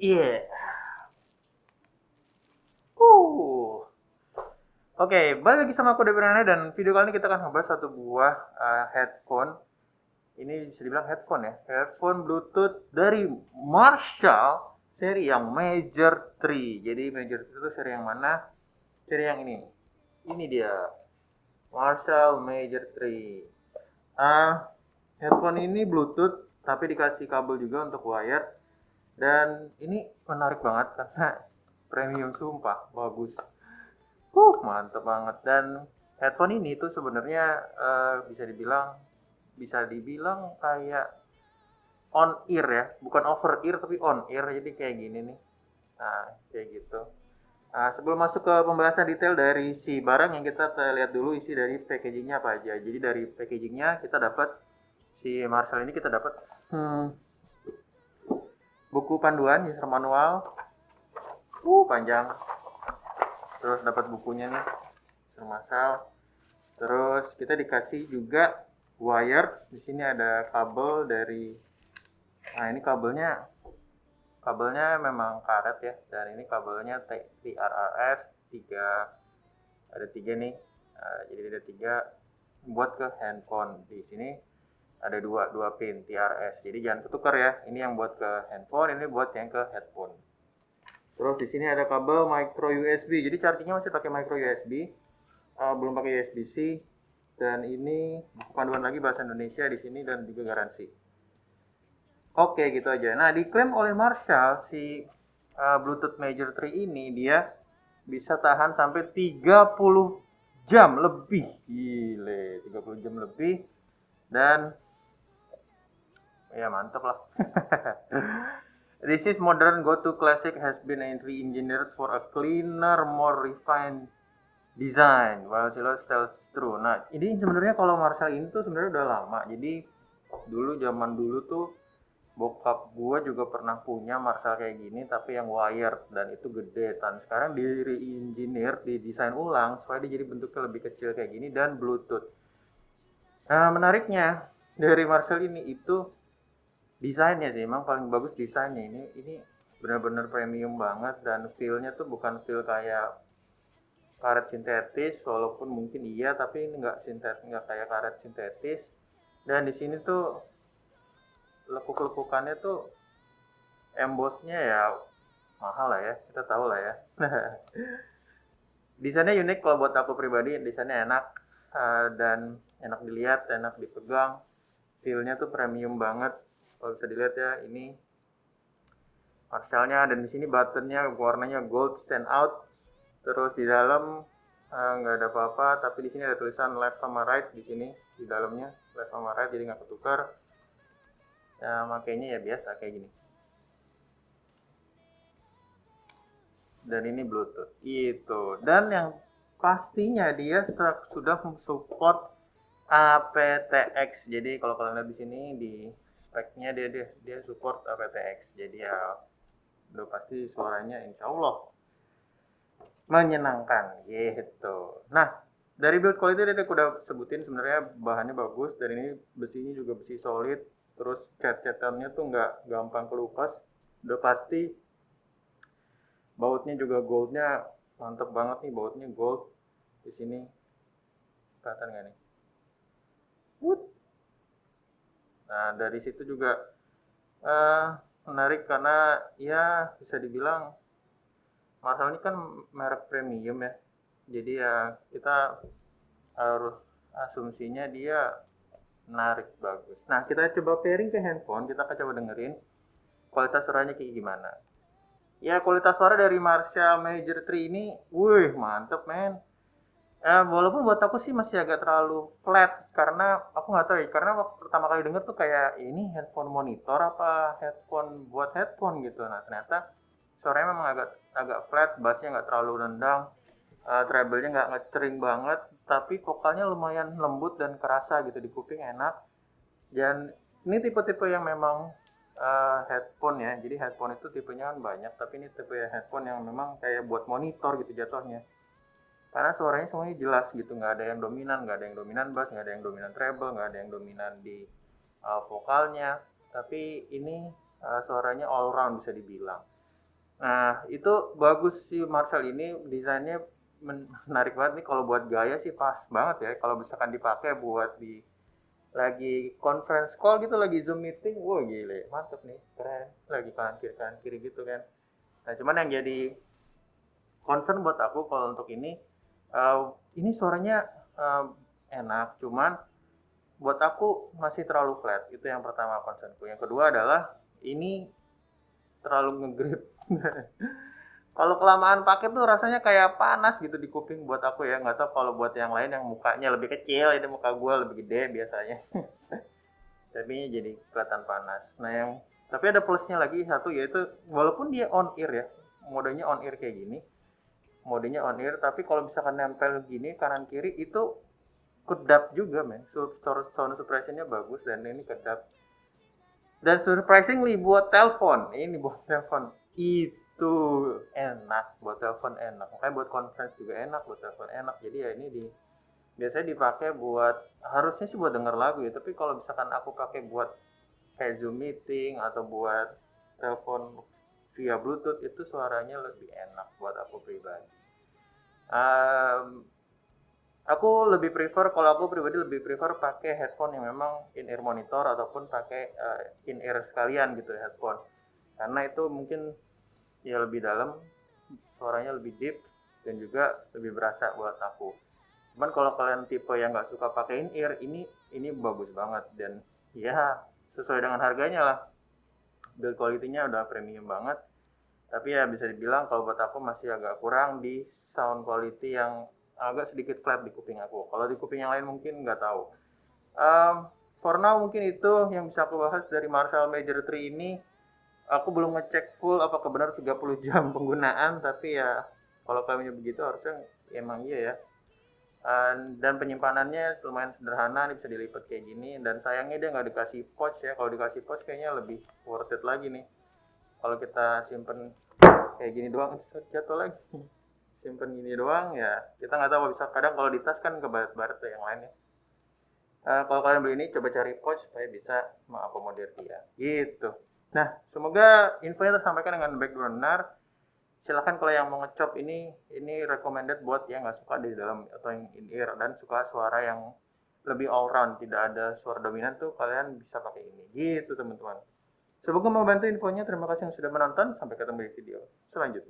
Iya. Uh. Oke, balik lagi sama aku Dewi Rana dan video kali ini kita akan ngebahas satu buah headphone. Ini bisa dibilang headphone ya. Headphone Bluetooth dari Marshall seri yang Major 3. Jadi Major 3 itu seri yang mana? Seri yang ini. Ini dia. Marshall Major 3. Ah, headphone ini Bluetooth tapi dikasih kabel juga untuk wire dan ini menarik banget karena premium sumpah, bagus. Mantep banget. Dan headphone ini tuh sebenarnya bisa dibilang kayak on ear ya, bukan over ear tapi on ear. Jadi kayak gini nih. Nah, kayak gitu. Nah, sebelum masuk ke pembahasan detail dari si barang yang kita lihat dulu isi dari packagingnya apa aja. Jadi dari packagingnya kita dapat si Marshall ini kita dapat hmm, buku panduan user manual, panjang. Terus dapat bukunya nih, user Marshall. Terus kita dikasih juga wire. Di sini ada kabel dari. Nah, ini kabelnya memang karet ya. Dan ini kabelnya TRRS 3. Ada 3 nih. Jadi ada 3 buat ke handphone. Di sini ada dua pin TRS. Jadi jangan ketukar ya. Ini yang buat ke handphone, ini buat yang ke headphone. Terus di sini ada kabel micro USB. Jadi chargingnya masih pakai micro USB. Belum pakai USB-C. Dan ini buku panduan lagi bahasa Indonesia di sini dan juga garansi. Oke, gitu aja. Nah, diklaim oleh Marshall si Bluetooth Major 3 ini dia bisa tahan sampai 30 jam lebih. Gile, 30 jam lebih dan ya mantap lah. This is modern go-to classic has been re-engineered for a cleaner, more refined design while Silos tells true. Nah, ini sebenarnya kalau Marshall ini tuh sebenarnya udah lama. Jadi zaman dulu tuh bokap gua juga pernah punya Marshall kayak gini tapi yang wired dan itu gede. Dan sekarang di re-engineer, didesain ulang supaya dia jadi bentuknya lebih kecil kayak gini dan Bluetooth. Nah, menariknya dari Marshall ini itu desainnya sih emang paling bagus desainnya. Ini benar-benar premium banget dan feel-nya tuh bukan feel kayak karet sintetis, walaupun mungkin iya tapi ini nggak sintetis, nggak kayak karet sintetis. Dan di sini tuh lekuk-lekukannya tuh embossnya ya mahal lah ya, kita tahu lah ya. Desainnya unik kalau buat aku pribadi, desainnya enak dan enak dilihat, enak dipegang, feelnya tuh premium banget. Kalau bisa dilihat ya, ini Marshallnya dan di sini buttonnya warnanya gold stand out. Terus di dalam nggak ada apa-apa, tapi di sini ada tulisan left sama right di sini di dalamnya left sama right jadi nggak ketukar. Ya, makanya ya biasa kayak gini. Dan ini Bluetooth itu. Dan yang pastinya dia sudah support aptX. Jadi kalau kalian lihat di sini di speknya dia support aptX. Jadi ya udah pasti suaranya insya Allah menyenangkan gitu. Nah, dari build quality tadi aku udah sebutin sebenarnya bahannya bagus dan ini besinya juga besi solid. Terus cat-catannya tuh nggak gampang kelupas. Udah pasti bautnya juga goldnya mantep banget nih, bautnya gold di sini, kelihatan nggak nih? Wood. Nah, dari situ juga uh, menarik karena ya bisa dibilang Marshall ini kan merek premium ya, jadi ya kita harus asumsinya dia menarik, bagus. Nah, kita coba pairing ke handphone, kita akan coba dengerin kualitas suaranya kayak gimana. Ya, kualitas suara dari Marshall Major 3 ini wih mantep men. Walaupun buat aku sih masih agak terlalu flat karena aku nggak tahu ya, karena waktu pertama kali denger tuh kayak ini headphone monitor apa headphone buat headphone gitu. Nah, ternyata suaranya memang agak agak flat, bassnya nggak terlalu rendang, treble-nya nggak ngecering banget, tapi vokalnya lumayan lembut dan kerasa gitu di kuping, enak. Dan ini tipe-tipe yang memang headphone ya, jadi headphone itu tipenya kan banyak, tapi ini tipe headphone yang memang kayak buat monitor gitu jatuhnya karena suaranya semuanya jelas gitu, nggak ada yang dominan, nggak ada yang dominan bass, nggak ada yang dominan treble, nggak ada yang dominan di vokalnya, tapi ini suaranya all round bisa dibilang. Nah, itu bagus sih Marshall ini, desainnya menarik banget nih, kalau buat gaya sih pas banget ya, kalau misalkan dipakai buat di lagi conference call gitu, lagi Zoom meeting, wah gile, mantep nih, keren. Lagi kanan kiri gitu kan. Nah, cuman yang jadi concern buat aku kalau untuk eh, ini suaranya eh, enak, cuman buat aku masih terlalu flat. Itu yang pertama concernku. Yang kedua adalah ini terlalu ngegrip. Kalau kelamaan pakai tuh rasanya kayak panas gitu di kuping buat aku ya. Nggak tahu kalau buat yang lain yang mukanya lebih kecil, ini muka gue lebih gede biasanya. Tapi jadi kelihatan panas. Nah yang tapi ada plusnya lagi satu, yaitu walaupun dia on ear ya, modenya on ear kayak gini, modenya on ear, tapi kalau misalkan nempel gini kanan kiri itu kedap juga men. Sound suppressionnya bagus dan ini kedap. Dan surprisingly buat telepon, ini buat telepon itu enak, buat telepon enak. Makanya buat conference juga enak, buat telepon enak. Jadi ya ini biasanya dipakai buat, harusnya sih buat denger lagu ya. Tapi kalau misalkan aku pakai buat kayak Zoom meeting atau buat telepon via Bluetooth, itu suaranya lebih enak buat aku pribadi. Um, aku lebih prefer, kalau aku pribadi lebih prefer pakai headphone yang memang in ear monitor ataupun pakai in ear sekalian gitu ya, headphone, karena itu mungkin ya lebih dalam, suaranya lebih deep dan juga lebih berasa buat aku. Cuman kalau kalian tipe yang nggak suka pakai in ear, ini bagus banget dan ya sesuai dengan harganya lah. Build quality-nya udah premium banget, tapi ya bisa dibilang kalau buat aku masih agak kurang di sound quality yang agak sedikit flat di kuping aku. Kalau di kuping yang lain mungkin nggak tahu. um, for now mungkin itu yang bisa aku bahas dari Marshall Major 3 ini. Aku belum ngecek full apakah benar 30 jam penggunaan, tapi ya kalau kalian begitu harusnya emang iya ya. Dan penyimpanannya lumayan sederhana, ini bisa dilipat kayak gini, dan sayangnya dia nggak dikasih pouch ya. Kalau dikasih pouch kayaknya lebih worth it lagi nih. Kalau kita simpen kayak gini doang, jatuh lagi. Simpen gini doang ya, kita nggak tahu, bisa kadang kalau di tas kan kebaret-baret tuh yang lainnya. Kalau kalian beli ini coba cari pouch supaya bisa mengakomodir dia gitu. Nah, semoga infonya tersampaikan dengan baik dan benar. Silahkan kalau yang mau ngecop ini recommended buat yang nggak suka di dalam atau yang in ear dan suka suara yang lebih all round, tidak ada suara dominan, tuh kalian bisa pakai ini gitu teman-teman. Semoga membantu infonya. Terima kasih yang sudah menonton, sampai ketemu di video selanjutnya.